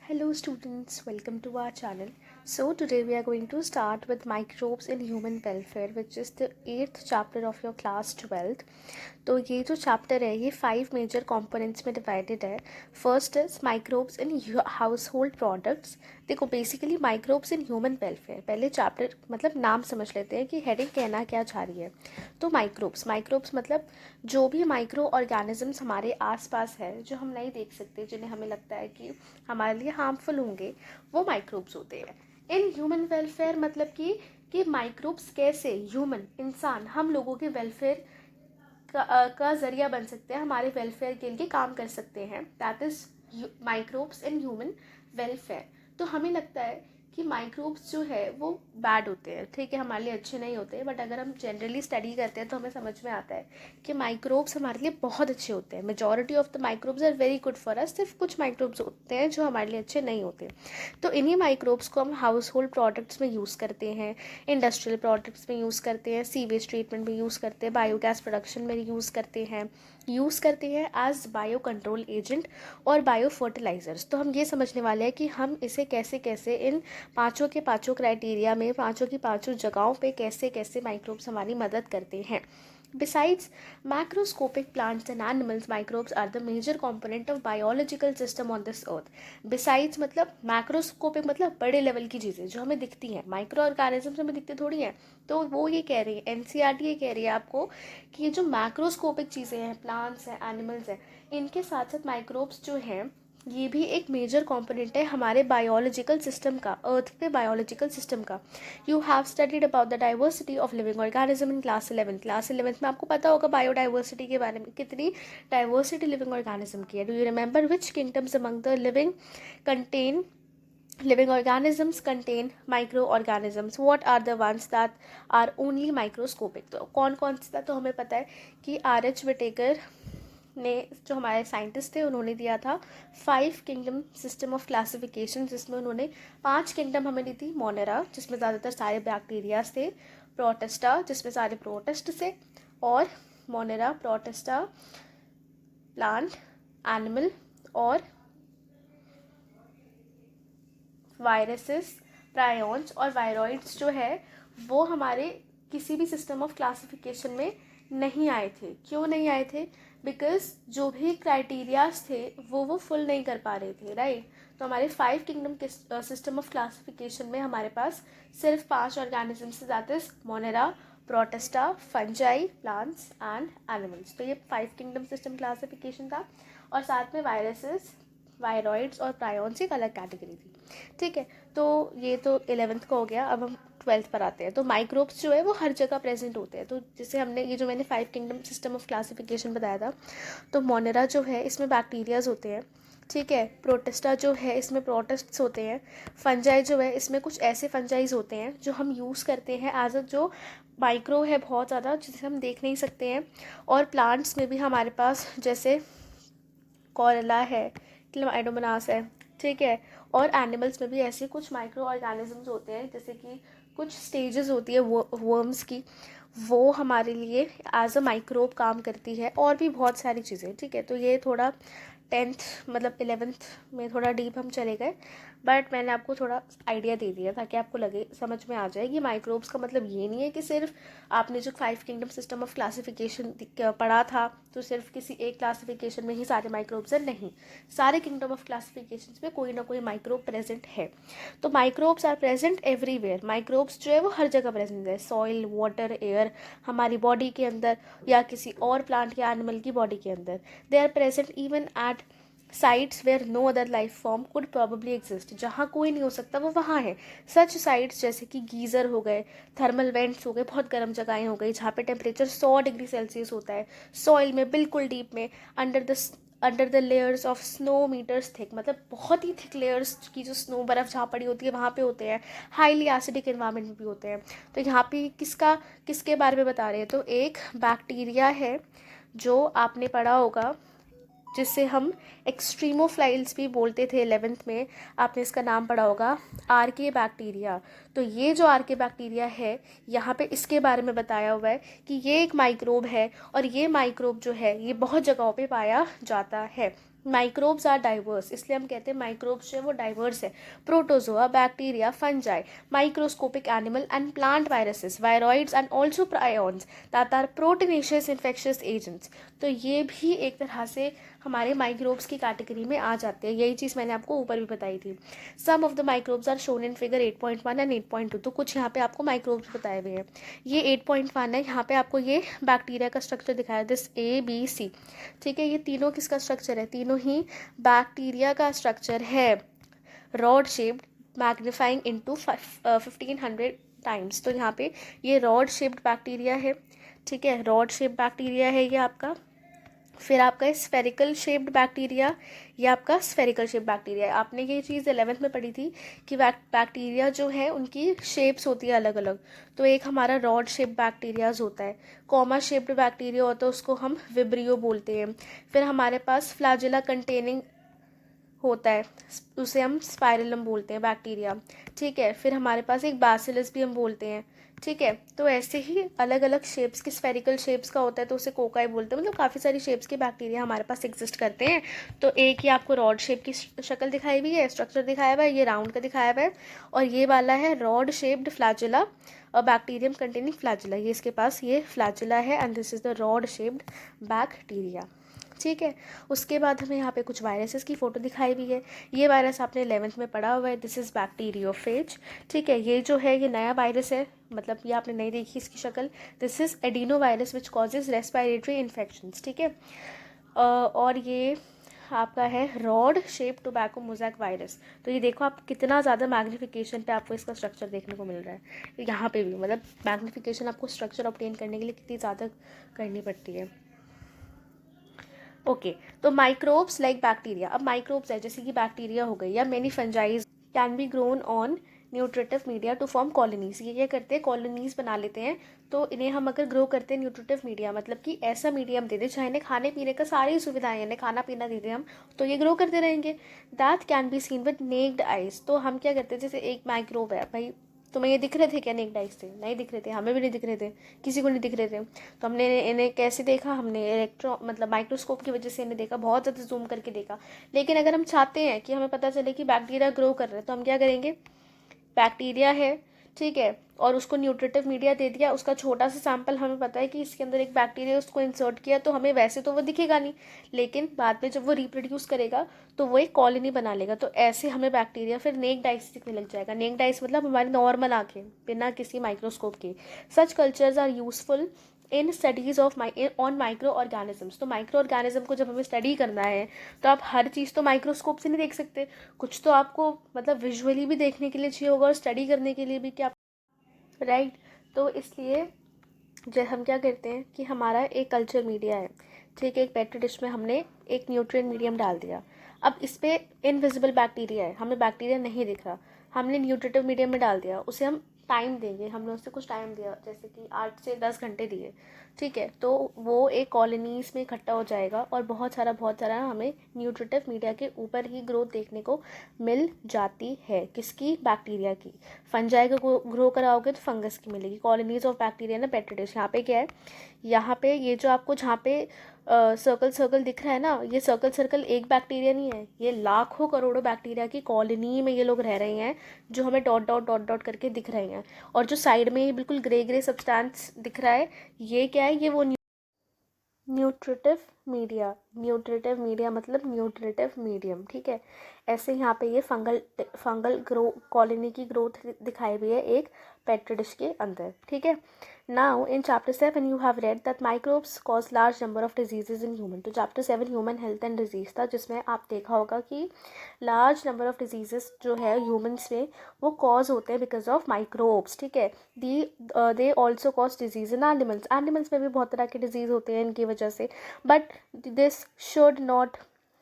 Hello students, welcome to our channel. So today we are going to start with microbes in human welfare, which is the 8th chapter of your class 12th. तो ये जो chapter है ये 5 major components में divided है. First is microbes in household products. देखो basically microbes in human welfare, पहले chapter मतलब नाम समझ लेते हैं कि हेडिंग कहना क्या चाह रही है. तो माइक्रोब्स मतलब जो भी माइक्रो ऑर्गेनिजम्स हमारे आसपास है जो हम नहीं देख सकते, जिन्हें हमें लगता है कि हमारे लिए हार्मफुल होंगे, वो माइक्रोब्स होते हैं. इन ह्यूमन वेलफेयर मतलब कि माइक्रोब्स कैसे ह्यूमन इंसान हम लोगों के वेलफेयर का ज़रिया बन सकते हैं, हमारे वेलफेयर के लिए काम कर सकते हैं. That is microbes in human welfare. तो हमें लगता है कि माइक्रोब्स जो है वो बैड होते हैं, ठीक है, हमारे लिए अच्छे नहीं होते. बट अगर हम जनरली स्टडी करते हैं तो हमें समझ में आता है कि माइक्रोब्स हमारे लिए बहुत अच्छे होते हैं. Majority of the microbes are very good for us. सिर्फ कुछ माइक्रोब्स होते हैं जो हमारे लिए अच्छे नहीं होते. तो इन्हीं माइक्रोब्स को हम हाउस होल्ड प्रोडक्ट्स में यूज़ करते हैं, इंडस्ट्रियल प्रोडक्ट्स में यूज़ करते हैं, सीवेज ट्रीटमेंट में यूज़ करते हैं, बायोगैस प्रोडक्शन में यूज़ करते हैं एज बायो कंट्रोल एजेंट और बायो फर्टिलाइजर्स. तो हम ये समझने वाले हैं कि हम इसे कैसे कैसे इन पाँचों के पाँचों क्राइटेरिया में, पाँचों की पाँचों जगहों पे कैसे कैसे माइक्रोब्स हमारी मदद करते हैं. Besides macroscopic plants and animals, microbes are the major component of biological system on this earth. Besides मतलब macroscopic मतलब बड़े लेवल की चीज़ें जो हमें दिखती हैं, माइक्रो ऑर्गेनिजम्स हमें दिखते थोड़ी हैं. तो वो ये कह रही है, एनसीईआरटी ये कह रही है आपको कि ये जो मैक्रोस्कोपिक चीज़ें हैं, प्लांट्स हैं, एनिमल्स हैं, इनके साथ साथ माइक्रोब्स जो हैं ये भी एक मेजर कंपोनेंट है हमारे बायोलॉजिकल सिस्टम का, अर्थ पे बायोलॉजिकल सिस्टम का. You have studied about the diversity of living organism in class 11th में. आपको पता होगा बायोडाइवर्सिटी के बारे में, कितनी डाइवर्सिटी लिविंग ऑर्गेनिज्म की है. Do you remember which kingdoms among the living organisms contain microorganisms? What are the ones that are only microscopic? तो कौन कौन सा, तो हमें पता है कि आर.एच. विटेकर ने, जो हमारे साइंटिस्ट थे, उन्होंने दिया था 5 किंगडम सिस्टम ऑफ क्लासिफिकेशन, जिसमें उन्होंने 5 किंगडम हमें दी थी. मोनेरा जिसमें ज़्यादातर सारे बैक्टीरियाज थे, प्रोटेस्टा जिसमें सारे प्रोटेस्ट थे, और मोनेरा, प्रोटेस्टा, प्लांट, एनिमल और वायरसेस, प्रायोन्स और वायरॉइड्स जो है वो हमारे किसी भी सिस्टम ऑफ क्लासिफिकेशन में नहीं आए थे. क्यों नहीं आए थे? बिकॉज जो भी क्राइटेरियाज थे वो फुल नहीं कर पा रहे थे, राइट. तो हमारे 5 किंगडम के सिस्टम ऑफ क्लासिफिकेशन में हमारे पास सिर्फ 5 ऑर्गेनिजम्स थे, that is Monera, Protista, fungi, plants and animals. तो ये 5 किंगडम सिस्टम क्लासिफिकेशन था. और साथ में वायरसेस, वायरॉइड्स और प्रायोन्स एक अलग कैटेगरी थी, ठीक है. तो ये तो 11th का हो गया. अब हम 12th पर आते हैं. तो माइक्रोब्स जो है वो हर जगह प्रेजेंट होते हैं. तो जैसे हमने ये जो मैंने 5 किंगडम सिस्टम ऑफ क्लासिफिकेशन बताया था, तो मोनेरा जो है इसमें बैक्टीरियाज होते हैं, ठीक है. प्रोटेस्टा जो है इसमें प्रोटेस्ट्स होते हैं. फंजाई जो है इसमें कुछ ऐसे फंजाइज होते हैं जो हम यूज़ करते हैं एज अ, जो माइक्रो है बहुत ज़्यादा, जिसे हम देख नहीं सकते हैं. और प्लांट्स में भी हमारे पास जैसे कोरेला है, क्लेमाइडोमोनास है, ठीक है. और एनिमल्स में भी ऐसे कुछ माइक्रो ऑर्गेनिजम्स होते हैं, जैसे कि कुछ स्टेजेस होती है वर्म्स की, वो हमारे लिए एज अ माइक्रोब काम करती है. और भी बहुत सारी चीज़ें, ठीक है. तो ये थोड़ा 10th मतलब 11th में थोड़ा डीप हम चले गए, बट मैंने आपको थोड़ा आइडिया दे दिया ताकि आपको लगे, समझ में आ जाए कि माइक्रोब्स का मतलब ये नहीं है कि सिर्फ आपने जो 5 किंगडम सिस्टम ऑफ क्लासिफिकेशन पढ़ा था तो सिर्फ किसी एक क्लासिफिकेशन में ही सारे माइक्रोब्स हैं. नहीं, सारे किंगडम ऑफ क्लासिफिकेशन में कोई ना कोई माइक्रोब प्रेजेंट है. तो microbes are present everywhere. Microbes जो है वो हर जगह प्रेजेंट है, सॉइल, वाटर, एयर, हमारी बॉडी के अंदर या किसी और प्लांट या एनिमल की बॉडी के अंदर. They are present even at sites where no other life form could probably exist. जहाँ कोई नहीं हो सकता वो वहाँ है. सच साइट्स जैसे कि गीज़र हो गए, थर्मल वेंट्स हो गए, बहुत गर्म जगहें हो गई जहाँ पे टेम्परेचर 100 डिग्री सेल्सियस होता है, सॉइल में बिल्कुल डीप में, under the layers of snow meters thick, मतलब बहुत ही थिक लेयर्स की जो स्नो बर्फ़ जहाँ पड़ी होती है वहाँ पे होते हैं. हाईली एसिडिक इन्वायरमेंट में भी होते हैं. तो यहाँ पे किसके बारे में बता रहे हैं? तो एक बैक्टीरिया है जो आपने पढ़ा होगा, जिससे हम एक्सट्रीमोफ्लाइल्स भी बोलते थे 11th में. आपने इसका नाम पढ़ा होगा, आर्के बैक्टीरिया. तो ये जो आर्के बैक्टीरिया है, यहाँ पे इसके बारे में बताया हुआ है कि ये एक माइक्रोब है और ये माइक्रोब जो है ये बहुत जगहों पे पाया जाता है. माइक्रोब्स आर डाइवर्स, इसलिए हम कहते हैं माइक्रोब्स जो है वो डाइवर्स है. Protozoa, bacteria, fungi, microscopic animal and plant viruses, viroids and also prions that are proteinaceous infectious agents. तो ये भी एक तरह से हमारे माइक्रोब्स की कैटेगरी में आ जाते हैं. यही चीज़ मैंने आपको ऊपर भी बताई थी. Some of the microbes are shown in figure 8.1 and 8.2. तो कुछ यहाँ पे आपको माइक्रोब्स बताए हुए हैं. ये 8.1 है, यहाँ पे आपको ये बैक्टीरिया का स्ट्रक्चर दिखाया, दिस A B C. ठीक है, ये तीनों किसका स्ट्रक्चर है? तीनों ही बैक्टीरिया का स्ट्रक्चर है. Rod shaped, magnifying into 1500 times. तो यहाँ पे ये रॉड शेप्ड बैक्टीरिया है. ठीक है, रॉड शेप्ड बैक्टीरिया है ये आपका. फिर आपका स्फेरिकल शेप्ड बैक्टीरिया, ये आपका स्फेरिकल शेप बैक्टीरिया है. आपने ये चीज़ 11th में पढ़ी थी कि बैक्टीरिया जो है उनकी शेप्स होती है अलग अलग. तो एक हमारा रॉड शेप बैक्टीरियाज होता है. कॉमा शेप्ड बैक्टीरिया होता है, उसको हम विब्रियो बोलते हैं. फिर हमारे पास फ्लैजेला कंटेनिंग होता है, उसे हम स्पाइरलम बोलते हैं बैक्टीरिया. ठीक है, फिर हमारे पास एक बैसिलस भी हम बोलते हैं. ठीक है, तो ऐसे ही अलग अलग शेप्स की, स्फेरिकल शेप्स का होता है तो उसे कोकाई बोलते हैं. मतलब काफ़ी सारी शेप्स के बैक्टीरिया हमारे पास एग्जिस्ट करते हैं. तो एक ही आपको रॉड शेप की शक्ल दिखाई हुई है, स्ट्रक्चर दिखाया हुआ है, ये राउंड का दिखाया हुआ है. और ये वाला है rod shaped flagella, bacterium containing flagella. ये इसके पास ये फ्लैजेला है and this is the rod shaped bacteria. ठीक है, उसके बाद हमें यहाँ पे कुछ वायरसेस की फ़ोटो दिखाई हुई है. ये वायरस आपने 11th में पढ़ा हुआ है, दिस इज़ बैक्टीरियोफेज. ठीक है, ये जो है ये नया वायरस है, मतलब ये आपने नहीं देखी इसकी शक्ल. This is adeno virus which causes respiratory infections. ठीक है, और ये आपका है rod shape tobacco mosaic virus. तो ये देखो आप कितना ज़्यादा मैग्नीफिकेशन पे आपको इसका स्ट्रक्चर देखने को मिल रहा है. यहाँ पे भी मतलब मैग्नीफिकेशन आपको स्ट्रक्चर ऑब्टेन करने के लिए कितनी ज़्यादा करनी पड़ती है. ओके, तो माइक्रोब्स लाइक बैक्टीरिया. अब माइक्रोब्स है जैसे कि बैक्टीरिया हो गई या many fungi can be grown on nutritive media to form colonies. ये क्या करते हैं? कॉलोनीज बना लेते हैं. तो इन्हें हम अगर ग्रो करते हैं न्यूट्रिटिव मीडिया, मतलब कि ऐसा मीडियम दे दें चाहे इन्हें खाने पीने का सारी सुविधाएं, इन्हें खाना पीना दे दें हम, तो ये ग्रो करते रहेंगे. That can be seen with necked eyes. तो हम क्या करते हैं, जैसे एक माइक्रोब है भाई, तुम्हें ये दिख रहे थे क्या नेक्ड आइज से? नहीं दिख रहे थे, हमें भी नहीं दिख रहे थे, किसी को नहीं दिख रहे थे. तो हमने इन्हें कैसे देखा? हमने मतलब माइक्रोस्कोप की वजह से इन्हें देखा, बहुत ज़्यादा जूम करके देखा. लेकिन अगर हम चाहते हैं कि हमें पता चले कि बैक्टीरिया ग्रो कर रहे हैं, तो हम क्या करेंगे? बैक्टीरिया है, ठीक है, और उसको न्यूट्रिटिव मीडिया दे दिया, उसका छोटा सा सैंपल, हमें पता है कि इसके अंदर एक बैक्टीरिया, उसको इंसर्ट किया, तो हमें वैसे तो वो दिखेगा नहीं, लेकिन बाद में जब वो रिप्रोड्यूस करेगा तो वो एक कॉलोनी बना लेगा. तो ऐसे हमें बैक्टीरिया फिर नेक्ड आइस दिखने लग जाएगा. नेक्ड आइस मतलब हमारी नॉर्मल आंखें बिना किसी माइक्रोस्कोप के. Such cultures are useful in studies of on microorganisms. तो माइक्रो ऑर्गेनिज्म को जब हमें स्टडी करना है तो आप हर चीज़ तो माइक्रोस्कोप से नहीं देख सकते, कुछ तो आपको मतलब विजुअली भी देखने के लिए चाहिए होगा और स्टडी करने के लिए भी, क्या राइट. तो इसलिए जब हम क्या करते हैं कि हमारा एक कल्चर मीडिया है, ठीक है, एक पेट्री डिश में हमने एक न्यूट्रिएंट मीडियम डाल दिया. अब इस पर इनविजिबल बैक्टीरिया है, हमें बैक्टीरिया नहीं दिख रहा, हमने न्यूट्रिटिव मीडियम में डाल दिया, उसे हम टाइम देंगे, हमने उससे कुछ टाइम दिया, जैसे कि 8 से 10 घंटे दिए, ठीक है, तो वो एक कॉलोनीज में इकट्ठा हो जाएगा और बहुत सारा हमें न्यूट्रिटिव मीडिया के ऊपर ही ग्रोथ देखने को मिल जाती है. किसकी? बैक्टीरिया की. फंजाई को ग्रो कराओगे तो फंगस की मिलेगी. कॉलोनीज ऑफ बैक्टीरिया ना पेट्री डिश. यहाँ पे क्या है? यहाँ पे ये जो आपको जहाँ पे सर्कल सर्कल दिख रहा है ना, ये सर्कल सर्कल एक बैक्टीरिया नहीं है, ये लाखों करोड़ों बैक्टीरिया की कॉलोनी में ये लोग रह रहे हैं, जो हमें डॉट डॉट डॉट डॉट करके दिख रहे हैं. और जो साइड में ये बिल्कुल ग्रे ग्रे सब्सटेंस दिख रहा है, ये क्या है? ये वो न्यूट्रिटिव मीडिया. न्यूट्रिटिव मीडिया मतलब न्यूट्रिटिव मीडियम. ठीक है, ऐसे यहाँ पे ये फंगल ग्रो कॉलोनी की ग्रोथ दिखाई हुई है एक पेट्री डिश के अंदर. ठीक है, now in chapter 7 you have read that microbes cause large number of diseases in human. तो chapter 7 human health and disease था, जिसमें आप देखा होगा कि लार्ज नंबर ऑफ डिजीजेस जो है ह्यूमन्स में वो कॉज होते हैं बिकॉज ऑफ माइक्रोब्स. ठीक है, they also cause disease in animals. Animals में भी बहुत तरह के डिजीज होते हैं इनकी वजह से, but this should not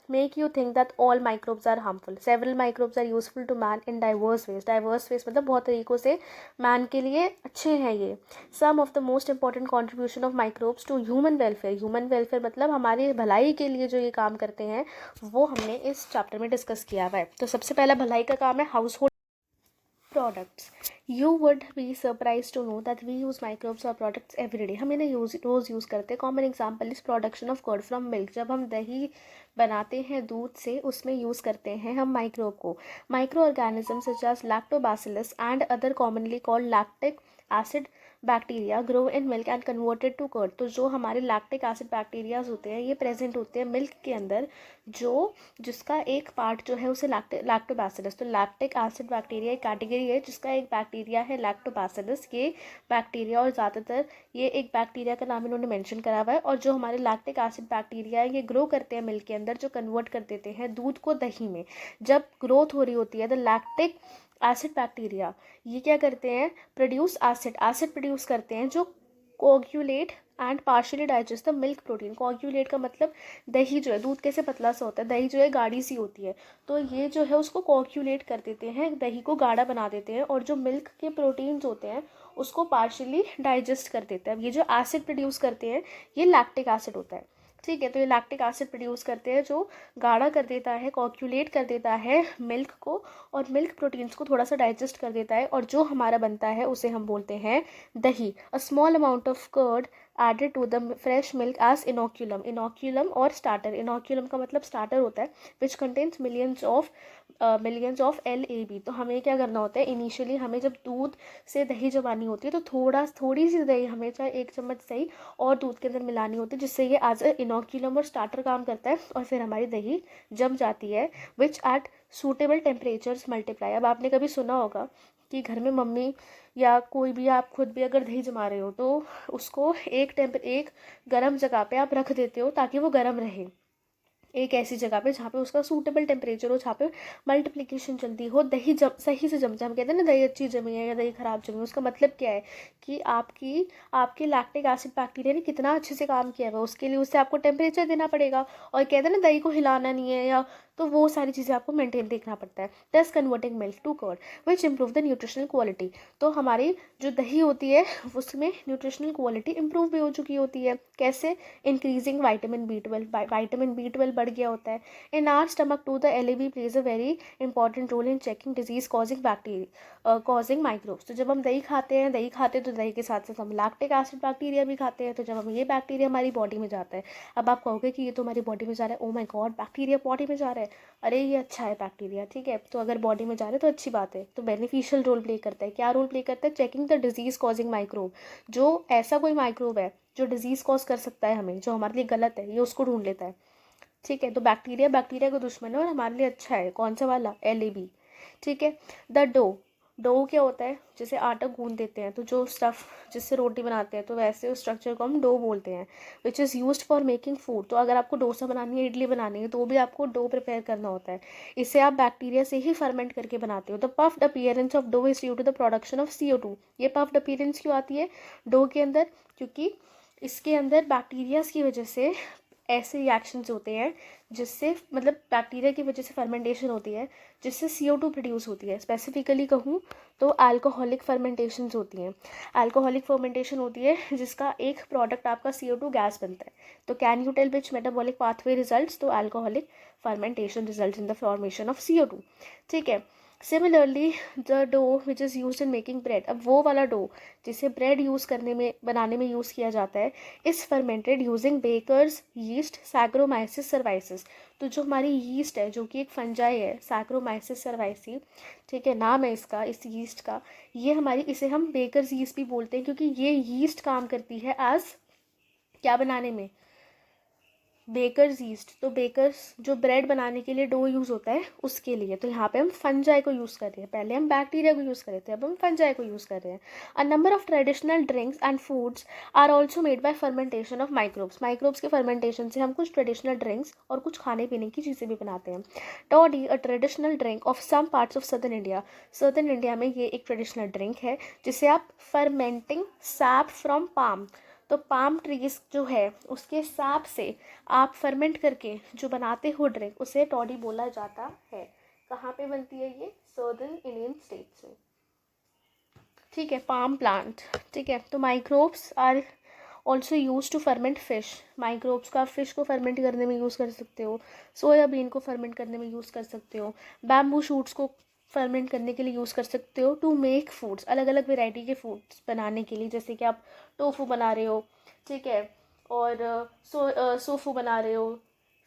make you think that all microbes are harmful. Several microbes are useful to man in diverse ways. Diverse ways मतलब बहुत तरीक़ों से man के लिए अच्छे हैं ये. Some of the most important contribution of microbes to human welfare. Human welfare मतलब हमारी भलाई के लिए जो ये काम करते हैं वो हमने इस चैप्टर में डिस्कस किया हुआ है. तो सबसे पहला भलाई का काम है house hold products. You would be surprised to know that we use microbes or products every day. हम इन्हें रोज़ यूज़ करते हैं. Common example is production of curd from milk. जब हम दही बनाते हैं दूध से, उसमें यूज़ करते हैं हम माइक्रोब को. Micro organism such as lactobacillus and other commonly called lactic acid bacteria grow in milk and converted to curd. तो जो हमारे लैक्टिक एसिड बैक्टीरियाज होते हैं, ये प्रेजेंट होते हैं मिल्क के अंदर, जिसका एक पार्ट जो है उसे लैक्टोबैसिलस. तो लैक्टिक एसिड बैक्टीरिया एक कैटेगरी है जिसका एक बैक्टीरिया है लैक्टोबैसिलस. ये बैक्टीरिया, और ज़्यादातर ये एक बैक्टीरिया का नाम इन्होंने मेंशन करा हुआ है. और जो हमारे लैक्टिक एसिड बैक्टीरिया है, ये ग्रो करते हैं मिल्क के अंदर, जो कन्वर्ट कर देते हैं दूध को दही में. जब ग्रोथ हो रही होती है, द लैक्टिक एसिड बैक्टीरिया ये क्या करते हैं, प्रोड्यूस एसिड प्रोड्यूस करते हैं, जो coagulate and partially digest the milk protein. Coagulate का मतलब दही जो है, दूध कैसे पतला सा होता है, दही जो है गाढ़ी सी होती है, तो ये जो है उसको कोagulate कर देते हैं, दही को गाढ़ा बना देते हैं, और जो मिल्क के प्रोटीन्स होते हैं उसको पार्शियली डाइजेस्ट कर देते हैं. अब ये जो एसिड प्रोड्यूस करते हैं, ये लैक्टिक एसिड होता है. ठीक है, तो ये लैक्टिक एसिड प्रोड्यूस करते हैं, जो गाढ़ा कर देता है, कोagulate कर देता है मिल्क को, और मिल्क प्रोटीन्स को थोड़ा सा डाइजेस्ट कर देता है, और जो हमारा बनता है उसे हम बोलते हैं दही. A small amount of curd added to the fresh milk as inoculum और स्टार्टर. इनोक्यूलम का मतलब स्टार्टर होता है, which contains millions of LAB. तो हमें क्या करना होता है, इनिशियली हमें जब दूध से दही जमानी होती है, तो थोड़ी सी दही, हमें चाहे 1 चम्मच दही और दूध के अंदर मिलानी होती है, जिससे ये एज अ इनोक्यूलम और स्टार्टर काम करता है, और फिर हमारी दही जम जाती है, विच एट सूटेबल टेम्परेचर्स मल्टीप्लाई. अब आपने कभी सुना होगा कि घर में मम्मी या कोई भी, आप खुद भी अगर दही जमा रहे हो, तो उसको एक गर्म जगह पे आप रख देते हो ताकि वो गर्म रहे, एक ऐसी जगह पे जहाँ पे उसका सूटेबल टेम्परेचर हो, जहाँ पे मल्टीप्लिकेशन जल्दी हो, दही सही से जम जाए. हम कहते हैं ना दही अच्छी जमी है या दही ख़राब जमी है, उसका मतलब क्या है कि आपके लैक्टिक एसिड बैक्टीरिया ने कितना अच्छे से काम किया है, उसके लिए उससे आपको टेम्परेचर देना पड़ेगा, और कहते हैं ना दही को हिलाना नहीं है, या तो वो सारी चीज़ें आपको मेंटेन देखना पड़ता है. This converting milk to curd which improve the nutritional quality. तो हमारी जो दही होती है उसमें न्यूट्रिशनल क्वालिटी इंप्रूव भी हो चुकी होती है. कैसे, इंक्रीजिंग विटामिन B12 बढ़ गया होता है. In our stomach too the LAB plays a very important role in checking disease causing microbes. तो जब हम दही खाते हैं तो दही के साथ साथ हम लैक्टिक एसिड बैक्टीरिया भी खाते हैं. तो जब हम ये बैक्टीरिया हमारी बॉडी में जाता है, अब आप कहोगे कि ये तो हमारी बॉडी में जा रहा है, oh my God bacteria body में जा रहा है, अरे ये अच्छा है बैक्टीरिया. ठीक है, तो अगर बॉडी में जा रहा है तो अच्छी बात है, तो बेनिफिशियल रोल प्ले करता है. क्या रोल प्ले करता है, checking the disease causing microbe. जो ऐसा कोई माइक्रोब है जो डिजीज कॉज कर सकता है हमें, जो हमारे लिए गलत है, ये उसको ढूंढ लेता है. ठीक है, तो बैक्टीरिया का दुश्मन है और हमारे लिए अच्छा है. कौन सा वाला, LAB. ठीक है. द डो क्या होता है, जैसे आटा गूंद देते हैं, तो जो स्टफ़ जिससे रोटी बनाते हैं, तो वैसे उस स्ट्रक्चर को हम डो बोलते हैं, which is used for making food. तो अगर आपको डोसा बनानी है, इडली बनानी है, तो भी आपको डो प्रिपेयर करना होता है. इसे आप बैक्टीरिया से ही फर्मेंट करके बनाते हो. The puffed appearance of dough is due to the production of CO2. ये पफ्ड अपीयरेंस क्यों आती है डो के अंदर, क्योंकि इसके अंदर बैक्टीरियाज की वजह से ऐसे रिएक्शंस होते हैं, जिससे मतलब बैक्टीरिया की वजह से फर्मेंटेशन होती है, जिससे CO2 प्रोड्यूस होती है. स्पेसिफिकली कहूँ तो अल्कोहलिक फर्मेंटेशंस होती हैं. अल्कोहलिक फर्मेंटेशन होती है जिसका एक प्रोडक्ट आपका CO2 गैस बनता है. तो can you tell which metabolic pathway results, तो alcoholic fermentation results in the formation of CO2. ठीक है. Similarly the dough which is use in making bread. अब वो वाला डो जिसे ब्रेड बनाने में यूज़ किया जाता है, is fermented using baker's yeast Saccharomyces cerevisiae. तो जो हमारी यीस्ट है, जो कि एक फंजाई है, सैक्रोमाइसिस सर्वाइसी, ठीक है, नाम है इसका, इस यीस्ट का. इसे हम बेकर्स यीस्ट भी बोलते हैं, क्योंकि ये यीस्ट काम करती है एज क्या बनाने में, बेकर्स यीस्ट. तो बेकर्स जो ब्रेड बनाने के लिए डो यूज़ होता है उसके लिए. तो यहाँ पे हम फंजाई को यूज़ कर रहे हैं. पहले हम बैक्टीरिया को यूज़ कर रहे थे, अब हम फंजाई को यूज़ कर रहे हैं. A number of traditional drinks and foods are also made by fermentation of microbes के फर्मेंटेशन से हम कुछ ट्रेडिशनल ड्रिंक्स और कुछ खाने पीने की चीज़ें भी बनाते हैं. Toddy a traditional drink of some parts of southern India में ये एक ट्रेडिशनल ड्रिंक है, जिसे आप फर्मेंटिंग सैप फ्रॉम पाम. तो पाम ट्रीज जो है उसके साप से आप फर्मेंट करके जो बनाते हो ड्रिंक, उसे टॉडी बोला जाता है. कहाँ पे बनती है ये, सदर्न इंडियन स्टेट्स में. ठीक है, पाम प्लांट. ठीक है, तो microbes are also use to ferment fish. Microbes का फिश को फर्मेंट करने में यूज़ कर सकते हो, सोयाबीन को फर्मेंट करने में यूज़ कर सकते हो, बैम्बू शूट्स को फर्मेंट करने के लिए यूज़ कर सकते हो टू मेक फूड्स, अलग अलग वेराइटी के फूड्स बनाने के लिए, जैसे कि आप टोफू बना रहे हो, ठीक है, और सोफू बना रहे हो,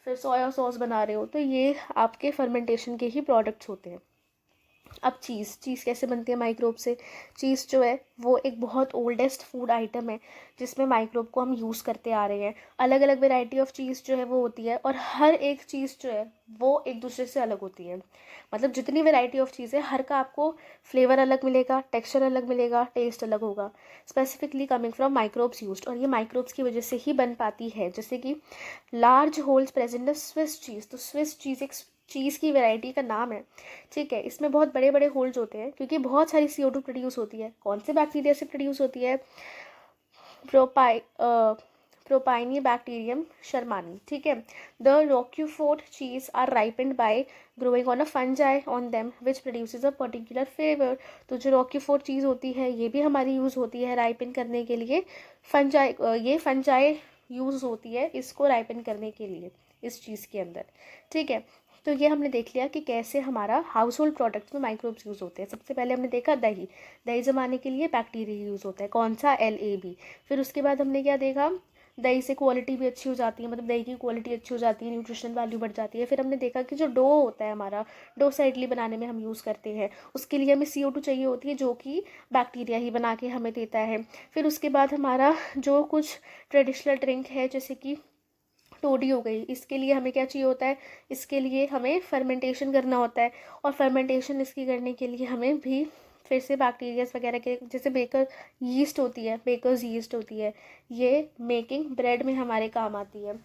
फिर सोया सॉस बना रहे हो, तो ये आपके फर्मेंटेशन के ही प्रोडक्ट्स होते हैं। अब चीज़ कैसे बनती है माइक्रोब से? चीज़ जो है वो एक बहुत ओल्डेस्ट फूड आइटम है जिसमें माइक्रोब को हम यूज़ करते आ रहे हैं। अलग अलग वेराइटी ऑफ चीज़ जो है वो होती है, और हर एक चीज़ जो है वो एक दूसरे से अलग होती है। मतलब जितनी वेराइटी ऑफ चीज़ है, हर का आपको फ्लेवर अलग मिलेगा, टेक्सचर अलग मिलेगा, टेस्ट अलग होगा, specifically coming from microbes used. और ये माइक्रोब्स की वजह से ही बन पाती है। जैसे कि large holes present in Swiss cheese, तो स्विस चीज़ एक चीज़ की वैरायटी का नाम है, ठीक है। इसमें बहुत बड़े बड़े होल्स होते हैं क्योंकि बहुत सारी CO2 प्रोड्यूस होती है। कौन से बैक्टीरिया से प्रोड्यूस होती है? प्रोपाइनी बैक्टीरियम शर्मानी, ठीक है। The Roquefort cheese are ripened by growing on a fungi on them which produces a particular flavour. तो जो रोक्यूफोर्ट चीज़ होती है ये भी हमारी यूज़ होती है राइपन करने के लिए। फंजाई, ये फंजाई यूज़ होती है इसको राइपन करने के लिए इस चीज़ के अंदर, ठीक है। तो ये हमने देख लिया कि कैसे हमारा हाउस होल्ड प्रोडक्ट्स में माइक्रोब्स यूज़ होते हैं। सबसे पहले हमने देखा दही, दही जमाने के लिए बैक्टीरिया यूज़ होता है, कौन सा? LAB। फिर उसके बाद हमने क्या देखा? दही से क्वालिटी भी अच्छी हो जाती है, मतलब दही की क्वालिटी अच्छी हो जाती है, न्यूट्रिशन वैल्यू बढ़ जाती है। फिर हमने देखा कि जो डो होता है हमारा, डोसा इडली बनाने में हम यूज़ करते हैं, उसके लिए हमें CO2 चाहिए होती है जो कि बैक्टीरिया ही बना के हमें देता है। फिर उसके बाद हमारा जो कुछ ट्रेडिशनल ड्रिंक है जैसे कि टोडी हो गई, इसके लिए हमें क्या चाहिए होता है? इसके लिए हमें फर्मेंटेशन करना होता है, और फर्मेंटेशन इसकी करने के लिए हमें भी फिर से बैक्टीरियाज वगैरह के, जैसे बेकर यीस्ट होती है, बेकर्स यीस्ट होती है, ये मेकिंग ब्रेड में हमारे काम आती है,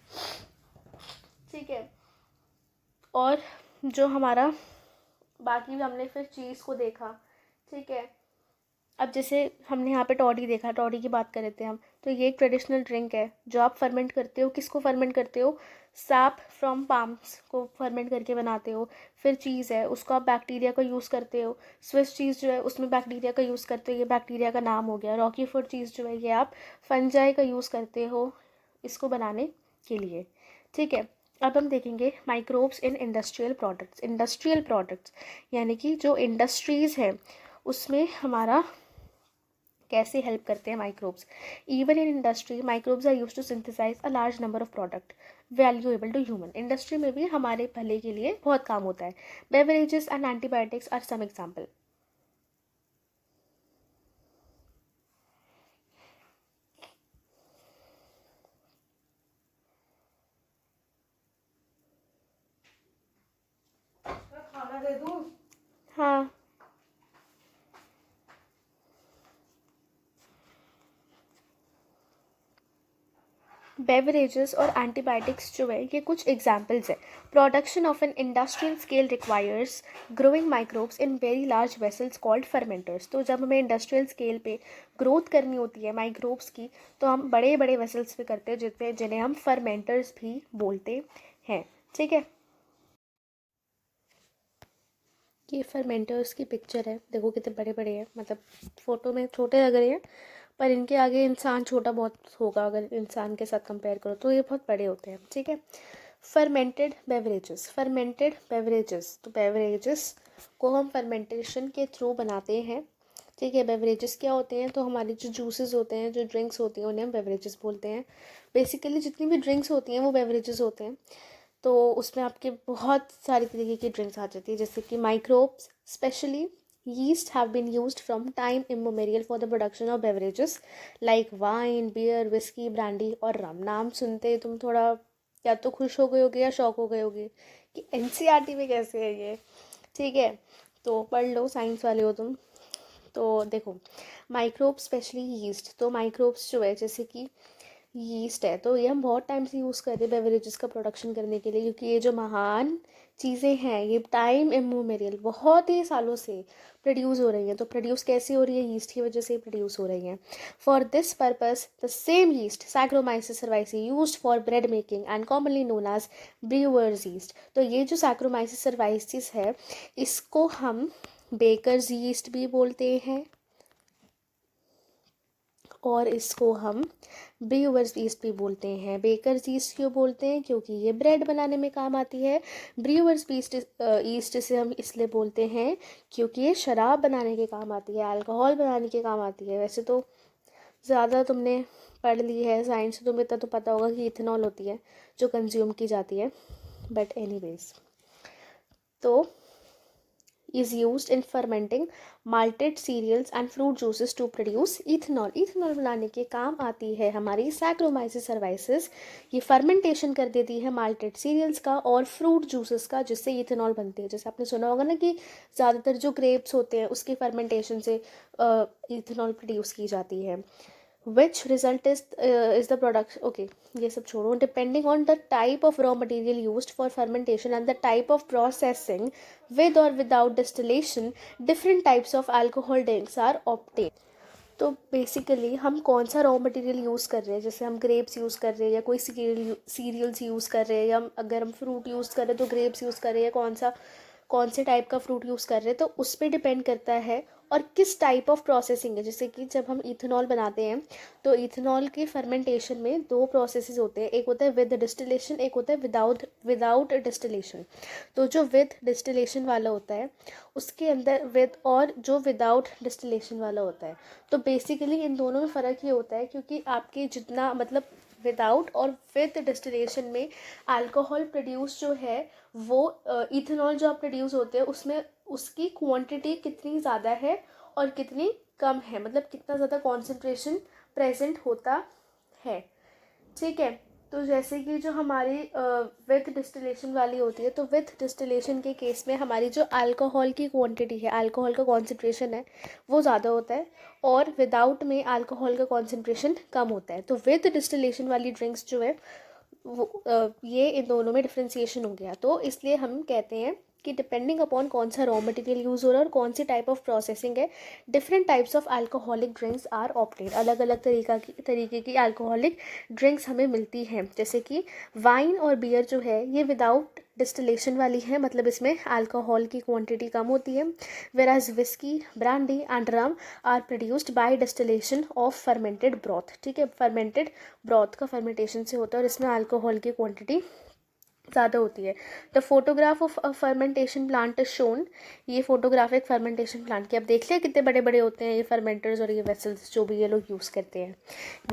ठीक है। और जो हमारा बाकी हमने फिर चीज़ को देखा, ठीक है। अब जैसे हमने यहाँ पे टॉडी देखा, टॉडी की बात कर रहे थे हम, तो ये एक ट्रेडिशनल ड्रिंक है जो आप फर्मेंट करते हो। किसको फर्मेंट करते हो? सैप फ्रॉम पाम्स को फर्मेंट करके बनाते हो। फिर चीज़ है उसको आप बैक्टीरिया का यूज़ करते हो। स्विस चीज़ जो है उसमें बैक्टीरिया का यूज़ करते हो, ये बैक्टीरिया का नाम हो गया। रॉकी फूड चीज़ जो है ये आप फंजाई का यूज़ करते हो इसको बनाने के लिए, ठीक है। अब हम देखेंगे microbes in industrial products. Industrial products यानी कि जो इंडस्ट्रीज़ है उसमें हमारा कैसे हेल्प करते हैं microbes. Even in industry microbes are use to synthesize a large number of product valuable to human. Industry में भी हमारे भले के लिए बहुत काम होता है। Beverages and antibiotics are some example. खाना दे दूं? हाँ, बेवरेजेस और एंटीबायोटिक्स जो है ये कुछ एग्जाम्पल्स है। Production of an industrial scale requires growing microbes in very large vessels called fermenters. तो जब हमें इंडस्ट्रियल स्केल पे ग्रोथ करनी होती है माइक्रोब्स की, तो हम बड़े बड़े वेसल्स पे करते हैं जिन्हें हम फर्मेंटर्स भी बोलते हैं, ठीक है। ये फर्मेंटर्स की पिक्चर है, देखो कितने बड़े बड़े हैं, मतलब फ़ोटो में छोटे लग रहे हैं पर इनके आगे इंसान छोटा बहुत होगा, अगर इंसान के साथ कंपेयर करो तो ये बहुत बड़े होते हैं, ठीक है। फर्मेंटेड बेवरेजेस, फर्मेंटेड बेवरेजेस, तो बेवरेजेस को हम फर्मेंटेशन के थ्रू बनाते हैं, ठीक है। बेवरेजेस क्या होते हैं? तो हमारी जो जूसेस होते हैं, जो ड्रिंक्स होती हैं, उन्हें हम बेवरेजेस बोलते हैं। बेसिकली जितनी भी ड्रिंक्स होती हैं वो बेवरेजेस होते हैं। तो उसमें आपके बहुत सारी तरीके की ड्रिंक्स आ जाती है, जैसे कि microbes specially yeast have been used from time immemorial for the production of beverages like wine, beer, whiskey, brandy और rum। नाम सुनते ही तुम थोड़ा या तो खुश हो गए होगे या शॉक हो गए होगे कि NCERT में कैसे है ये, ठीक है। तो पढ़ लो, साइंस वाले हो तुम। तो देखो माइक्रोब्स स्पेशली यीस्ट, तो माइक्रोब्स जो है जैसे कि यीस्ट है, तो ये हम बहुत टाइम से यूज़ कर रहे हैं बेवरेजेस का प्रोडक्शन करने के लिए, क्योंकि ये जो महान चीज़ें हैं ये टाइम इम्मेमोरियल बहुत ही सालों से प्रोड्यूस हो रही हैं। तो प्रोड्यूस कैसे हो रही है? यीस्ट की वजह से प्रोड्यूस हो रही हैं। For this purpose the same yeast Saccharomyces cerevisiae used for bread making and commonly known as brewer's yeast. तो ये जो सैक्रोमाइसिस सर्वाइसिस है इसको हम बेकर्स यीस्ट भी बोलते हैं और इसको हम ब्रूअर्स ईस्ट भी बोलते हैं। बेकर्स ईस्ट क्यों बोलते हैं? क्योंकि ये ब्रेड बनाने में काम आती है। ब्रूअर्स ईस्ट से हम इसलिए बोलते हैं क्योंकि ये शराब बनाने के काम आती है, अल्कोहल बनाने के काम आती है। वैसे तो ज़्यादा तुमने पढ़ ली है साइंस, तो तुम्हें इतना तो पता होगा कि इथेनॉल होती है जो कंज्यूम की जाती है, बट एनीवेज तो is used in fermenting malted cereals and fruit juices to produce ethanol। Ethanol बनाने के काम आती है हमारी सैक्रोमाइसिस सर्वाइसिस। ये फर्मेंटेशन कर देती है माल्टेड सीरियल्स का और फ्रूट जूसेस का, जिससे इथेनॉल बनती है। जैसे आपने सुना होगा ना कि ज़्यादातर जो ग्रेप्स होते हैं उसके फर्मेंटेशन से इथेनॉल प्रोड्यूस की जाती है। which result is the product, okay, ये सब छोड़ो। Depending on the type of raw material used for fermentation and the type of processing with और without distillation different types of alcohol drinks are obtain. तो basically हम कौन सा raw material use कर रहे हैं, जैसे हम ग्रेप्स यूज़ कर रहे हैं या कोई सीरियल्स यूज़ कर रहे हैं, या अगर हम फ्रूट यूज़ कर रहे हैं तो ग्रेप्स यूज़ कर रहे हैं, कौन से टाइप का फ्रूट यूज़ कर रहे हैं, तो उस पर डिपेंड करता है। और किस टाइप ऑफ प्रोसेसिंग है, जैसे कि जब हम इथेनॉल बनाते हैं तो इथेनॉल के फर्मेंटेशन में दो प्रोसेसेस होते हैं, एक होता है विद डिस्टिलेशन, एक होता है विदाउट डिस्टिलेशन। तो जो विद डिस्टिलेशन वाला होता है उसके अंदर विद, और जो विदाउट डिस्टिलेशन वाला होता है, तो बेसिकली इन दोनों में फ़र्क ये होता है क्योंकि आपके जितना मतलब विदाउट और विद डिस्टिलेशन में अल्कोहल प्रोड्यूस जो है वो इथेनॉल जो आप प्रोड्यूस होते हैं उसमें उसकी क्वांटिटी कितनी ज़्यादा है और कितनी कम है, मतलब कितना ज़्यादा कॉन्सेंट्रेशन प्रेजेंट होता है। ठीक है, तो जैसे कि जो हमारी विथ डिस्टिलेशन वाली होती है, तो विथ डिस्टिलेशन के केस में हमारी जो अल्कोहल की क्वांटिटी है, अल्कोहल का कॉन्सेंट्रेशन है वो ज़्यादा होता है, और विदाउट में अल्कोहल का कॉन्सेंट्रेशन कम होता है। तो विथ डिस्टिलेशन वाली ड्रिंक्स जो है वो ये इन दोनों में डिफ्रेंसिएशन हो गया। तो इसलिए हम कहते हैं कि डिपेंडिंग अपॉन कौन सा रॉ मटेरियल यूज़ हो रहा है और कौन सी टाइप ऑफ प्रोसेसिंग है, different types of alcoholic drinks are obtain. अलग अलग तरीके की अल्कोहलिक ड्रिंक्स हमें मिलती हैं। जैसे कि वाइन और बियर जो है ये विदाउट डिस्टिलेशन वाली है, मतलब इसमें अल्कोहल की क्वांटिटी कम होती है। Whereas whisky, brandy and rum are produced by distillation of fermented broth. ठीक है, फर्मेंटेड ब्रॉथ का फर्मेंटेशन से होता है और इसमें अल्कोहल की क्वांटिटी ज़्यादा होती है। The photograph of a fermentation plant is shown. ये फोटोग्राफ एक फर्मेंटेशन प्लांट की, अब देख लिया कितने बड़े बड़े होते हैं ये फर्मेंटर्स और ये वेसल्स जो भी ये लोग यूज़ करते हैं।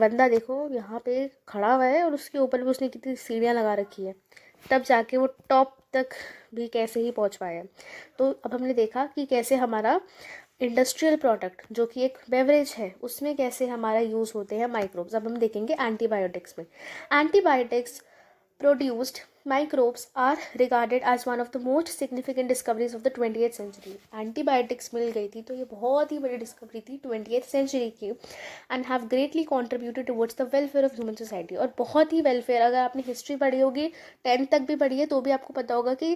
बंदा देखो यहाँ पे खड़ा हुआ है और उसके ऊपर भी उसने कितनी सीढ़ियाँ लगा रखी है, तब जाके वो टॉप तक भी कैसे ही पहुँच पाया। तो अब हमने देखा कि कैसे हमारा इंडस्ट्रियल प्रोडक्ट जो कि एक बेवरेज है उसमें कैसे हमारा यूज़ होते हैं माइक्रोब्स। अब हम देखेंगे एंटीबायोटिक्स में। Antibiotics produced microbes are regarded as one of the most significant discoveries of the 20th century. Antibiotics मिल गई थी तो ये बहुत ही बड़ी डिस्कवरी थी 20th सेंचुरी की, and have greatly contributed towards the welfare of human society. और बहुत ही वेलफेयर, अगर आपने हिस्ट्री पढ़ी होगी 10th तक भी पढ़ी है तो भी आपको पता होगा कि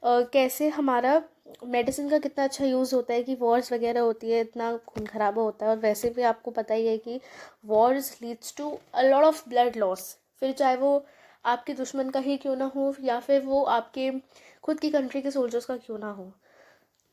कैसे हमारा मेडिसिन का कितना अच्छा यूज़ होता है, कि वॉर्स वगैरह होती है इतना खून खराबा होता है, और वैसे भी आपको पता ही है कि wars leads to a lot of blood loss, फिर चाहे वो आपके दुश्मन का ही क्यों ना हो या फिर वो आपके खुद की कंट्री के सोल्जर्स का क्यों ना हो।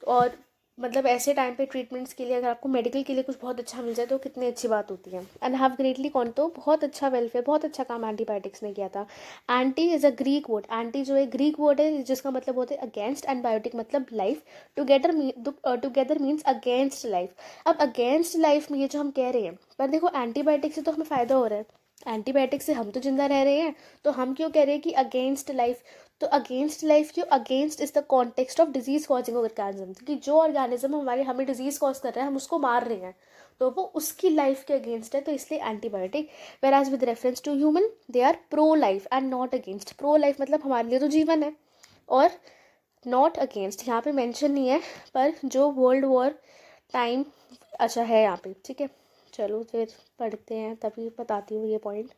और मतलब ऐसे टाइम पे ट्रीटमेंट्स के लिए अगर आपको मेडिकल के लिए कुछ बहुत अच्छा मिल जाए तो कितनी अच्छी बात होती है। एंड हैव ग्रेटली कौन, तो बहुत अच्छा वेलफेयर, बहुत अच्छा काम एंटीबायोटिक्स ने किया था। Anti is a Greek word, anti जो है ग्रीक वर्ड है जिसका मतलब होता है अगेंस्ट, एंड बायोटिक मतलब life, together means against life. अब अगेंस्ट लाइफ में ये जो हम कह रहे हैं, पर देखो एंटीबायोटिक से तो हमें फ़ायदा हो रहा है, एंटीबायोटिक से हम तो जिंदा रह रहे हैं, तो हम क्यों कह रहे हैं कि अगेंस्ट लाइफ। तो अगेंस्ट लाइफ क्यों, against is the context of disease causing organism, कि जो ऑर्गेनिज्म हमें डिजीज कॉज कर रहा है हम उसको मार रहे हैं तो वो उसकी लाइफ के अगेंस्ट है, तो इसलिए antibiotic. Whereas with reference to human they are pro life and not against. Pro life मतलब हमारे लिए तो जीवन है, और नॉट अगेंस्ट यहाँ पे मेंशन नहीं है, पर जो वर्ल्ड वॉर टाइम अच्छा है यहाँ पे। ठीक है, चलो फिर पढ़ते हैं, तभी बताती हूँ ये point.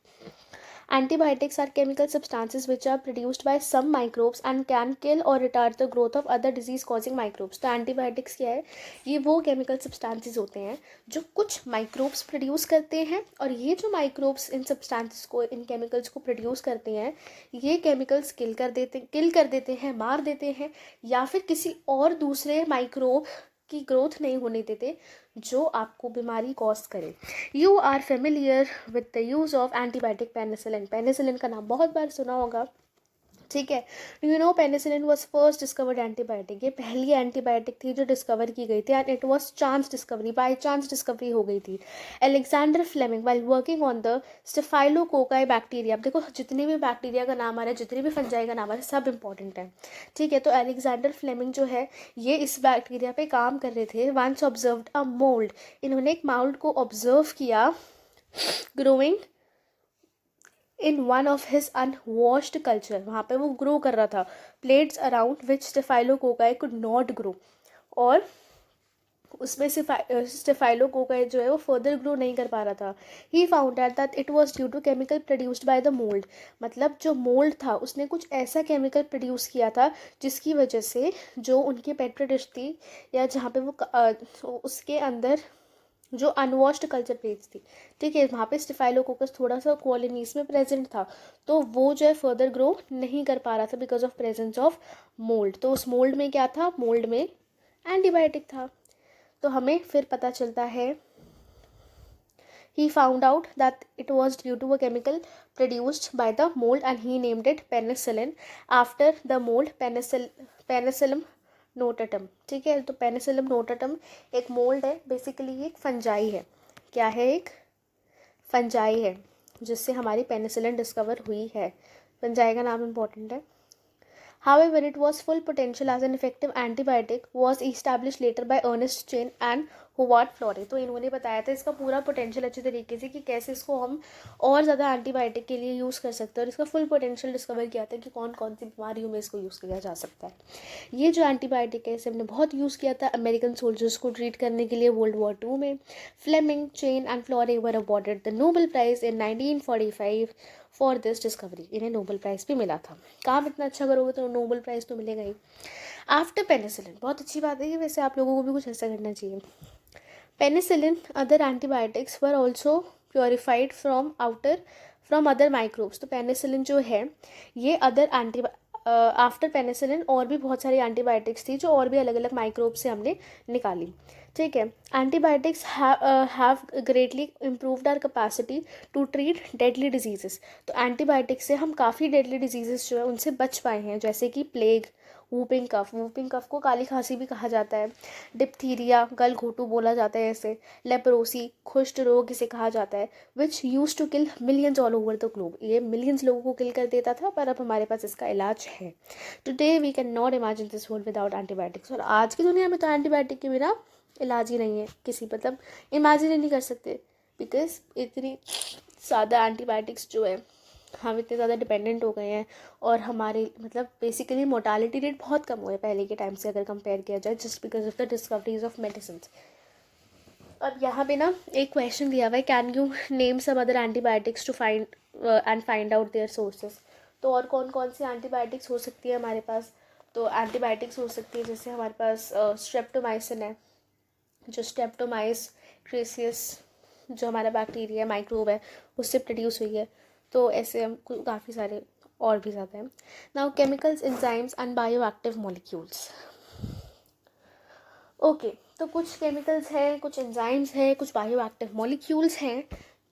Antibiotics are chemical substances which are produced by some microbes and can kill or retard the growth of other disease causing microbes। तो एंटीबायोटिक्स क्या है, ये वो केमिकल सब्सटेंसेस होते हैं जो कुछ माइक्रोब्स प्रोड्यूस करते हैं, और ये जो माइक्रोब्स इन सब्सटेंसेस को, इन केमिकल्स को प्रोड्यूस करते हैं, ये केमिकल्स किल कर देते हैं, मार देते हैं, या फिर किसी और दूसरे माइक्रोब की ग्रोथ नहीं होने देते जो आपको बीमारी कॉज करे। You are familiar with the use of antibiotic penicillin. Penicillin का नाम बहुत बार सुना होगा, ठीक है। You know penicillin was first discovered antibiotic. ये पहली एंटीबायोटिक थी जो डिस्कवर की गई थी and it was chance discovery, by chance discovery हो गई थी। Alexander Fleming while working on the staphylococci bacteria. अब देखो जितने भी बैक्टीरिया का नाम आ रहा है, जितने भी फंजाई का नाम आ रहा है, सब इंपॉर्टेंट है, ठीक है। तो एलेक्जेंडर फ्लेमिंग जो है ये इस बैक्टीरिया पे काम कर रहे थे। वंस ऑब्जर्व्ड अ मोल्ड, इन्होंने एक माउल्ड को ऑब्जर्व किया growing in one of his unwashed culture. वहाँ पे वो ग्रो कर रहा था। Plates around which staphylococci could not grow, और उसमें से स्टेफाइलोकोकाई जो है वो फर्दर ग्रो नहीं कर पा रहा था। He found that it was due to chemical produced by the mould. मतलब जो मोल्ड था उसने कुछ ऐसा केमिकल प्रोड्यूस किया था जिसकी वजह से जो उनकी पेट्री डिश थी या जहाँ पे वो उसके अंदर जो अनवॉश्ड कल्चर प्लेट्स थी, ठीक है, वहाँ पे स्टेफाइलोकोकस थोड़ा सा कॉलोनीज में प्रेजेंट था, तो वो जो है फर्दर ग्रो नहीं कर पा रहा था because of presence of mould. तो उस मोल्ड में क्या था? मोल्ड में एंटीबायोटिक था। तो हमें फिर पता चलता है he found out that it was due to a chemical produced by the mold and he named it penicillin after the mold Penicillium notatum, ठीक है। तो Penicillium notatum एक मोल्ड है, बेसिकली एक फंजाई है। क्या है? एक फंजाई है जिससे हमारी पेनिसिलिन डिस्कवर हुई है। फंजाई का नाम इम्पोर्टेंट है। However, it was full potential as an effective antibiotic was established later by Ernest Chain and Howard Florey। तो इन्होंने बताया था इसका पूरा पोटेंशियल अच्छे तरीके से कि कैसे इसको हम और ज़्यादा एंटीबायोटिक के लिए यूज़ कर सकते हैं, और इसका फुल पोटेंशियल डिस्कवर किया था कि कौन कौन सी बीमारियों में इसको यूज़ किया जा सकता है। ये जो एंटीबायोटिक है इसे हमने बहुत यूज़ किया था अमेरिकन सोल्जर्स को ट्रीट करने के लिए वर्ल्ड वॉर 2 में। Fleming, Chain and Florey were awarded the Nobel Prize in 1945 for this discovery. इन्हें नोबेल प्राइज़ भी मिला था। काम इतना अच्छा करोगे तो नोबेल प्राइज़ तो मिलेगा ही। आफ्टर पेनिसिलिन, बहुत अच्छी बात है कि वैसे आप लोगों को भी कुछ ऐसा करना चाहिए। Penicillin other antibiotics were also purified from other microbes. तो पेनिसिलिन जो है ये अदर आफ्टर पेनिसिलिन और भी बहुत सारी एंटीबायोटिक्स थी जो और भी अलग अलग माइक्रोब से हमने निकाली, ठीक है। Antibiotics have greatly improved our capacity to treat deadly diseases. तो एंटीबायोटिक्स से हम काफ़ी डेडली डिजीजेस जो है उनसे बच पाए हैं, जैसे कि प्लेग, वूपिंग कफ को काली खांसी भी कहा जाता है, डिप्थीरिया गल घोटू बोला जाता है इसे, लेप्रोसी कुष्ठ रोग इसे कहा जाता है, which use to kill millions all over the globe. ये मिलियंस लोगों को किल कर देता था, पर अब हमारे पास इसका इलाज है। Today we can not imagine this world without antibiotics. और आज की दुनिया में तो एंटीबायोटिक के बिना इलाज ही नहीं है किसी, मतलब इमेजिन ही नहीं कर सकते, बिकॉज इतनी ज़्यादा एंटीबायोटिक्स जो है हम इतने ज़्यादा डिपेंडेंट हो गए हैं, और हमारे मतलब बेसिकली मोर्टालिटी रेट बहुत कम हुआ है पहले के टाइम से अगर कंपेयर किया जाए, just because of the discoveries of medicine. अब यहाँ पे ना एक क्वेश्चन दिया हुआ है, can you name some other antibiotics to find out their sources. तो और कौन कौन सी एंटीबायोटिक्स हो सकती है हमारे पास? तो एंटीबायोटिक्स हो सकती है जैसे हमारे पास स्ट्रेप्टोमाइसिन है, जो स्ट्रेप्टोमाइस क्रेसियस जो हमारा बैक्टीरिया माइक्रोब है उससे प्रोड्यूस हुई है। तो ऐसे हम काफ़ी सारे और भी ज़्यादा हैं। Now chemicals, enzymes and bio active molecules. Okay, तो कुछ केमिकल्स हैं, कुछ एंजाइम्स हैं, कुछ बायो एक्टिव मॉलिक्यूल्स हैं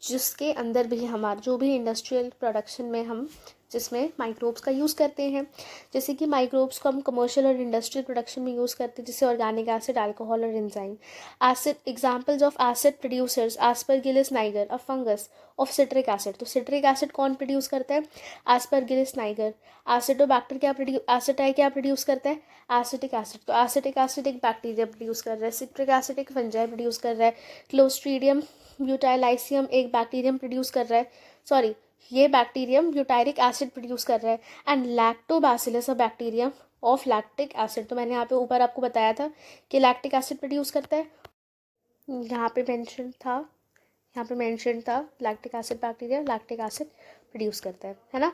जिसके अंदर भी हमारा जो भी इंडस्ट्रियल प्रोडक्शन में हम जिसमें माइक्रोब्स का यूज़ करते हैं, जैसे कि माइक्रोब्स को हम कमर्शियल और इंडस्ट्रियल प्रोडक्शन में यूज़ करते हैं, जैसे ऑर्गेनिक एसिड, अल्कोहल और enzyme. Acid examples of acid producers, Aspergillus niger a fungus of citric acid. तो सिट्रिक एसिड कौन प्रोड्यूस करता है? Aspergillus niger. एसिडोबैक्टर क्या प्रोड्यूस करता है? Acetic acid. तो एसिटिक एसिड एक बैक्टीरिया प्रोड्यूस कर रहा है, सिट्रिक एसिड एक फंजाई प्रोड्यूस कर रहा है, क्लोस्ट्रीडियम ब्यूटाइलाइसियम एक बैक्टीरियम प्रोड्यूस कर रहा है, सॉरी ये बैक्टीरियम ब्यूटायरिक एसिड प्रोड्यूस कर रहा है, and lactobacillus a bacterium of lactic acid. तो मैंने यहाँ पे ऊपर आपको बताया था कि लैक्टिक एसिड प्रोड्यूस करता है, यहाँ पे मेंशन था lactic acid bacteria lactic acid produce करता है ना,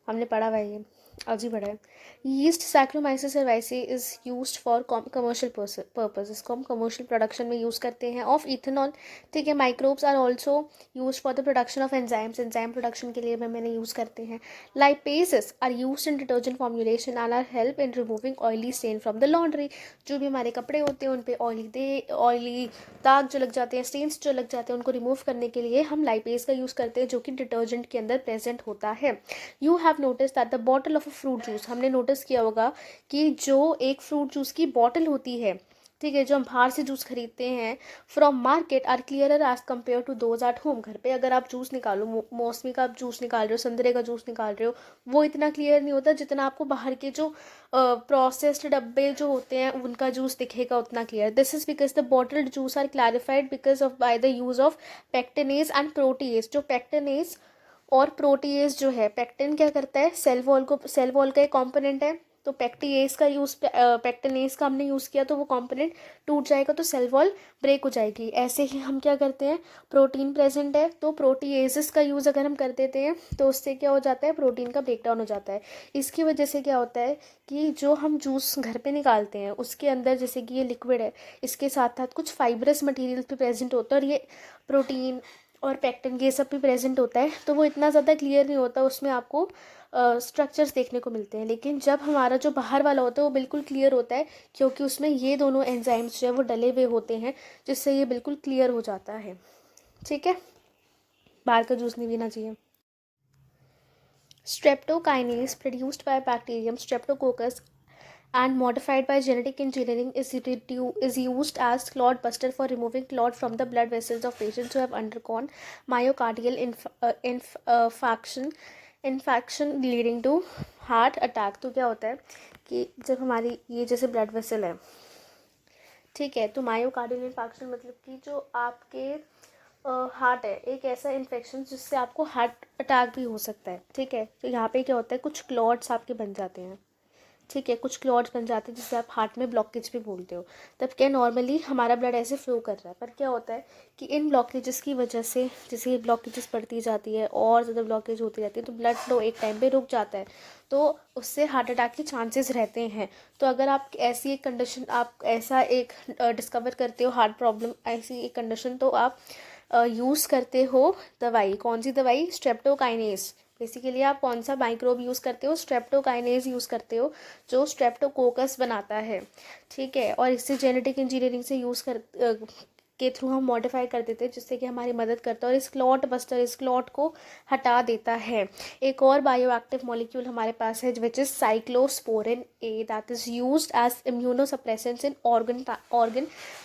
हमने पढ़ा हुआ है ये। अजीब बड़ा है। Yeast saccharomyces cerevisiae is used for commercial purpose, इसको हम कमर्शियल प्रोडक्शन में यूज़ करते हैं ऑफ इथेनॉल। ठीक है, microbes are also use for the production of enzymes, enzyme production के लिए भी मैंने यूज़ करते हैं। Lipases are used in detergent formulation and are help in removing oily stain from the laundry. जो भी हमारे कपड़े होते हैं उन पे ऑयली दाग जो लग जाते हैं, स्टेन्स जो लग जाते हैं, उनको रिमूव करने के लिए हम लाइपेस का यूज़ करते हैं, जो कि डिटर्जेंट के अंदर प्रेजेंट होता है। You have notice that the bottle of a fruit juice, हमने नोटिस किया होगा कि जो एक फ्रूट जूस की बॉटल होती है, ठीक है, जो हम बाहर से जूस खरीदते हैं, from market are clearer as compare to those at home. घर पे अगर आप जूस निकालो, मौसमी का आप जूस निकाल रहे हो, संतरे का जूस निकाल रहे हो, वो इतना क्लियर नहीं होता जितना आपको बाहर के जो प्रोसेस्ड डब्बे जो होते हैं उनका जूस दिखेगा उतना clear. This is because the bottled juice are clarified because of by the use of pectinase and protease. जो पेक्टिनेज और प्रोटीएज जो है, पेक्टिन क्या करता है, सेल वॉल का एक कॉम्पोनेंट है, तो पेक्टिएज का यूज़, पेक्टिनेज का हमने यूज़ किया तो वो कॉम्पोनेंट टूट जाएगा, तो सेल वॉल ब्रेक हो जाएगी। ऐसे ही हम क्या करते हैं, प्रोटीन प्रेजेंट है तो प्रोटीएजेस का यूज़ अगर हम कर देते हैं तो उससे क्या हो जाता है, प्रोटीन का ब्रेक डाउन हो जाता है। इसकी वजह से क्या होता है कि जो हम जूस घर पे निकालते हैं उसके अंदर, जैसे कि ये लिक्विड है, इसके साथ साथ कुछ फाइब्रस मटेरियल भी प्रेजेंट होता है, और ये प्रोटीन और पेक्टिन ये सब भी प्रेजेंट होता है, तो वो इतना ज़्यादा क्लियर नहीं होता, उसमें आपको स्ट्रक्चर्स देखने को मिलते हैं। लेकिन जब हमारा जो बाहर वाला होता है वो बिल्कुल क्लियर होता है, क्योंकि उसमें ये दोनों एंजाइम्स जो है वो डले हुए होते हैं, जिससे ये बिल्कुल क्लियर हो जाता है। ठीक है, बाहर का जूस नहीं पीना चाहिए। Streptokinase produced by bacterium Streptococcus and modified by genetic engineering is used as clot buster for removing clot from the blood vessels of patients who have undergone myocardial infection leading to heart attack। तो क्या होता है कि जब हमारी ये जैसे blood vessel है, ठीक है, तो मायोकार्डियल इन्फेक्शन मतलब कि जो आपके हार्ट है, एक ऐसा इन्फेक्शन जिससे आपको हार्ट अटैक भी हो सकता है। ठीक है, तो यहाँ पे क्या होता है, कुछ क्लॉट्स आपके बन जाते हैं, ठीक है, कुछ क्लॉट्स बन जाते हैं जिससे आप हार्ट में ब्लॉकेज भी बोलते हो। तब क्या, नॉर्मली हमारा ब्लड ऐसे फ्लो कर रहा है, पर क्या होता है कि इन ब्लॉकेजेस की वजह से, जैसे ये ब्लॉकेजेस बढ़ती जाती है और ज़्यादा ब्लॉकेज होती रहती है, तो ब्लड फ्लो एक टाइम पे रुक जाता है, तो उससे हार्ट अटैक के चांसेस रहते हैं। तो अगर आप ऐसी एक कंडीशन, आप ऐसा एक डिस्कवर करते हो हार्ट प्रॉब्लम, ऐसी एक कंडीशन, तो आप यूज़ करते हो दवाई। कौन सी दवाई, स्ट्रेप्टोकाइनेज। बेसिकली आप कौन सा माइक्रोब यूज़ करते हो, स्ट्रेप्टोकाइनेज यूज़ करते हो, जो स्ट्रेप्टोकोकस बनाता है। ठीक है, और इससे जेनेटिक इंजीनियरिंग से यूज़ के थ्रू हम मॉडिफाई कर देते हैं, जिससे कि हमारी मदद करता है और इस क्लॉट बस्टर, इस क्लॉट को हटा देता है। एक और बायोएक्टिव मॉलिक्यूल हमारे पास है which is cyclosporin A, that is used as immunosuppressants in organ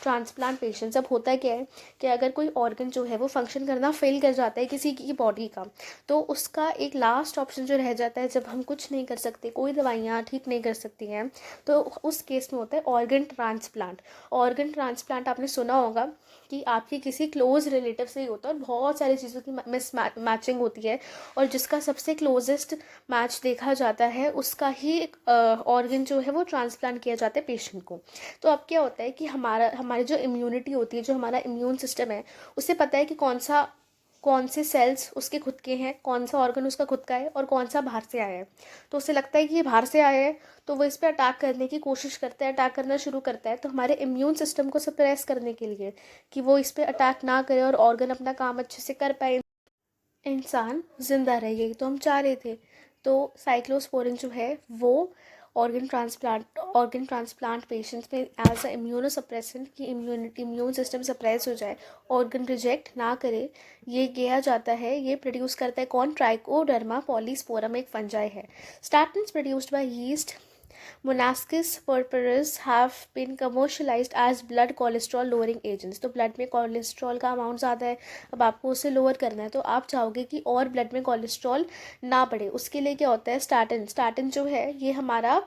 transplant patients. अब होता क्या है कि अगर कोई ऑर्गन जो है वो फंक्शन करना फेल कर जाता है किसी की बॉडी का, तो उसका एक लास्ट ऑप्शन जो रह जाता है, जब हम कुछ नहीं कर सकते, कोई दवाइयाँ ठीक नहीं कर सकती हैं, तो उस केस में होता है ऑर्गन ट्रांसप्लांट। ऑर्गन ट्रांसप्लांट आपने सुना होगा कि आपके किसी क्लोज रिलेटिव से ही होता है, और बहुत सारी चीज़ों की मिस मैचिंग होती है, और जिसका सबसे क्लोजेस्ट मैच देखा जाता है उसका ही ऑर्गन जो है वो ट्रांसप्लांट किया जाता है पेशेंट को। तो अब क्या होता है कि हमारी जो इम्यूनिटी होती है, जो हमारा इम्यून सिस्टम है, उसे पता है कि कौन से सेल्स उसके खुद के हैं, कौन सा ऑर्गन उसका खुद का है और कौन सा बाहर से आया है। तो उसे लगता है कि ये बाहर से आया है, तो वो इस पर अटैक करने की कोशिश करता है, अटैक करना शुरू करता है। तो हमारे इम्यून सिस्टम को सप्रेस करने के लिए कि वो इस पर अटैक ना करे और ऑर्गन अपना काम अच्छे से कर पाए, इंसान ज़िंदा रहे, यही तो हम चाह रहे थे। तो साइक्लोस्पोरिन जो है वो ऑर्गन ट्रांसप्लांट पेशेंट्स में एज अ इम्यूनोसप्रेसेंट की इम्यून सिस्टम सप्रेस हो जाए, ऑर्गन रिजेक्ट ना करे, ये किया जाता है। ये प्रोड्यूस करता है कौन, ट्राइकोडर्मा पॉलीस्पोरम एक फंजाई है। Statins produced by yeast Monaskis purpurus have been commercialized as blood cholesterol lowering agents। तो ब्लड में कोलेस्ट्रॉल का अमाउंट ज़्यादा है, अब आपको उसे लोअर करना है, तो आप चाहोगे कि और ब्लड में कोलेस्ट्रॉल ना बढ़े, उसके लिए क्या होता है, स्टैटिन जो है ये हमारा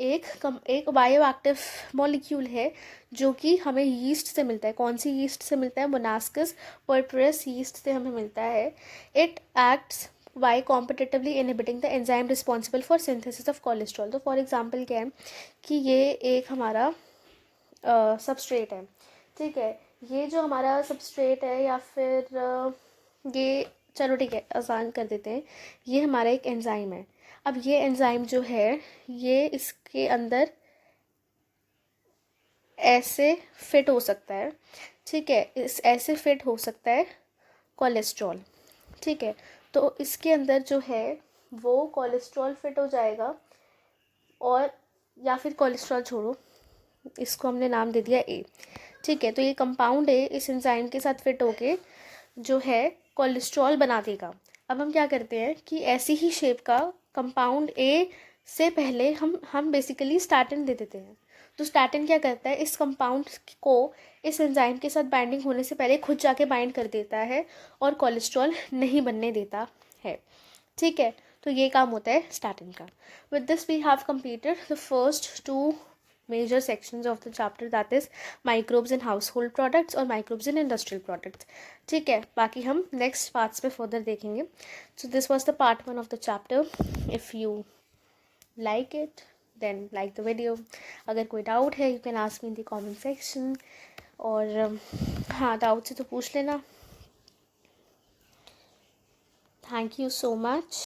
एक बायोएक्टिव मॉलिक्यूल है, जो कि हमें यीस्ट से मिलता है। कौन सी यीस्ट से मिलता है, मोनास्किस पर्परस यीस्ट से हमें मिलता है। It acts by competitively inhibiting the enzyme responsible for synthesis of cholesterol. तो फॉर एग्जांपल क्या है कि ये एक हमारा सबस्ट्रेट है, ठीक है, ये जो हमारा सबस्ट्रेट है, या फिर ये, चलो ठीक है आसान कर देते हैं, ये हमारा एक एंजाइम है। अब ये एंजाइम जो है ये इसके अंदर ऐसे फिट हो सकता है, ठीक है, इस ऐसे फिट हो सकता है कोलेस्ट्रॉल, ठीक है। तो इसके अंदर जो है वो कोलेस्ट्रॉल फिट हो जाएगा, और या फिर कोलेस्ट्रॉल छोड़ो, इसको हमने नाम दे दिया ए, ठीक है। तो ये कंपाउंड ए इस एंजाइम के साथ फिट होके जो है कोलेस्ट्रॉल बना देगा। अब हम क्या करते हैं कि ऐसी ही शेप का कंपाउंड ए से पहले हम बेसिकली स्टैटिन दे देते हैं। तो स्टैटिन क्या करता है, इस कंपाउंड को इस एंजाइम के साथ बाइंडिंग होने से पहले खुद जाके बाइंड कर देता है और कोलेस्ट्रॉल नहीं बनने देता है, ठीक है। तो ये काम होता है स्टैटिन का। With this we have completed the first 2 major sections of the chapter, that is microbes in household products और microbes in industrial products, ठीक है। बाकी हम next parts में further देखेंगे। So this was the part 1 of the chapter. If you like it then like the video. अगर कोई doubt है you can ask me in the comment section, और हाँ डाउट से तो पूछ लेना। Thank you so much.